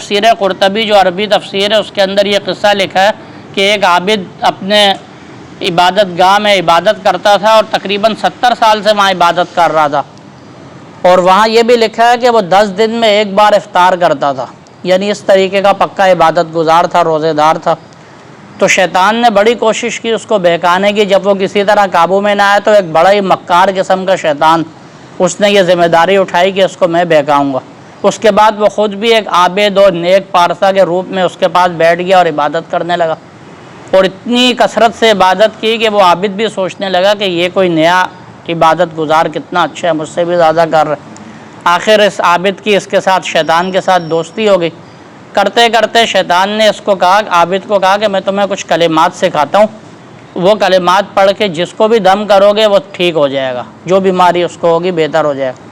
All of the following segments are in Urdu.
تفسیر قرطبی جو عربی تفسیر ہے اس کے اندر یہ قصہ لکھا ہے کہ ایک عابد اپنے عبادت گاہ میں عبادت کرتا تھا اور تقریباً 70 سال سے وہاں عبادت کر رہا تھا، اور وہاں یہ بھی لکھا ہے کہ وہ 10 دن میں ایک بار افطار کرتا تھا، یعنی اس طریقے کا پکا عبادت گزار تھا، روزے دار تھا۔ تو شیطان نے بڑی کوشش کی اس کو بہکانے کی، جب وہ کسی طرح قابو میں نہ آئے تو ایک بڑا ہی مکار قسم کا شیطان، اس نے یہ ذمہ داری اٹھائی کہ اس کو میں بہکاؤں گا۔ اس کے بعد وہ خود بھی ایک عابد اور نیک پارسا کے روپ میں اس کے پاس بیٹھ گیا اور عبادت کرنے لگا، اور اتنی کثرت سے عبادت کی کہ وہ عابد بھی سوچنے لگا کہ یہ کوئی نیا عبادت گزار کتنا اچھا ہے، مجھ سے بھی زیادہ کر رہا ہے۔ آخر اس عابد کی اس کے ساتھ شیطان کے ساتھ دوستی ہو گئی۔ کرتے کرتے شیطان نے اس کو کہا، عابد کو کہا کہ میں تمہیں کچھ کلمات سکھاتا ہوں، وہ کلمات پڑھ کے جس کو بھی دم کرو گے وہ ٹھیک ہو جائے گا، جو بیماری اس کو ہوگی بہتر ہو جائے گا۔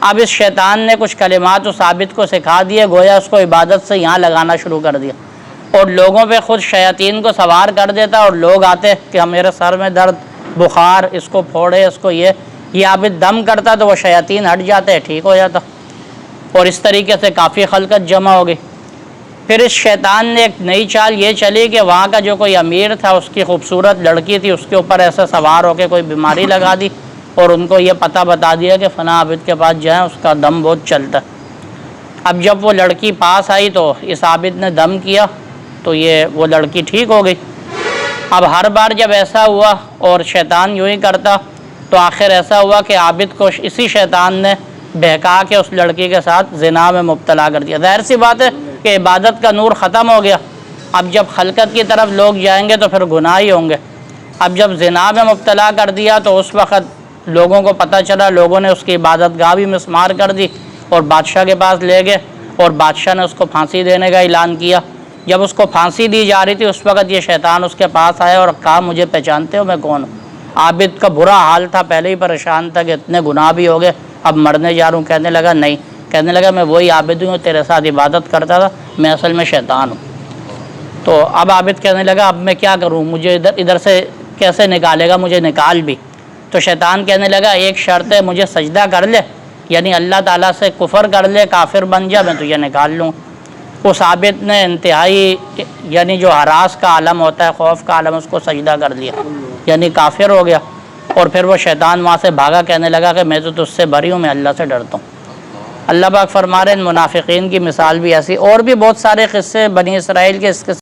اب اس شیطان نے کچھ کلمات اس عابد کو سکھا دیے، گویا اس کو عبادت سے یہاں لگانا شروع کر دیا، اور لوگوں پہ خود شیاطین کو سوار کر دیتا، اور لوگ آتے کہ میرے سر میں درد، بخار، اس کو پھوڑے، اس کو یہ عابد دم کرتا تو وہ شیاطین ہٹ جاتے، ٹھیک ہو جاتا، اور اس طریقے سے کافی خلقت جمع ہو گئی۔ پھر اس شیطان نے ایک نئی چال یہ چلی کہ وہاں کا جو کوئی امیر تھا، اس کی خوبصورت لڑکی تھی، اس کے اوپر ایسے سوار ہو کے کوئی بیماری لگا دی، اور ان کو یہ پتہ بتا دیا کہ فلاں عابد کے پاس جائیں، اس کا دم بہت چلتا ہے۔ اب جب وہ لڑکی پاس آئی تو اس عابد نے دم کیا تو وہ لڑکی ٹھیک ہو گئی۔ اب ہر بار جب ایسا ہوا اور شیطان یوں ہی کرتا تو آخر ایسا ہوا کہ عابد کو اسی شیطان نے بہکا کے اس لڑکی کے ساتھ زنا میں مبتلا کر دیا۔ ظاہر سی بات ہے کہ عبادت کا نور ختم ہو گیا، اب جب خلقت کی طرف لوگ جائیں گے تو پھر گناہ ہی ہوں گے۔ اب جب زنا میں مبتلا کر دیا تو اس وقت لوگوں کو پتہ چلا، لوگوں نے اس کی عبادت گاہ بھی مسمار کر دی اور بادشاہ کے پاس لے گئے، اور بادشاہ نے اس کو پھانسی دینے کا اعلان کیا۔ جب اس کو پھانسی دی جا رہی تھی اس وقت یہ شیطان اس کے پاس آیا اور کہا مجھے پہچانتے ہو میں کون ہوں؟ عابد کا برا حال تھا، پہلے ہی پریشان تھا کہ اتنے گناہ بھی ہو گئے، اب مرنے جا رہا ہوں۔ کہنے لگا نہیں، کہنے لگا میں وہی عابد ہوں تیرے ساتھ عبادت کرتا تھا، میں اصل میں شیطان ہوں۔ تو اب عابد کہنے لگا اب میں کیا کروں، مجھے ادھر سے کیسے نکالے گا، مجھے نکال بھی۔ تو شیطان کہنے لگا ایک شرط ہے، مجھے سجدہ کر لے، یعنی اللہ تعالیٰ سے کفر کر لے، کافر بن جا، میں تجھے نکال لوں۔ اس عابد نے انتہائی یعنی جو ہراس کا عالم ہوتا ہے، خوف کا عالم، اس کو سجدہ کر دیا، یعنی کافر ہو گیا۔ اور پھر وہ شیطان وہاں سے بھاگا، کہنے لگا کہ میں تو تجھ سے بری ہوں، میں اللہ سے ڈرتا ہوں۔ اللہ پاک فرما رہے ہیں ان منافقین کی مثال بھی ایسی، اور بھی بہت سارے قصے بنی اسرائیل کے اس قسم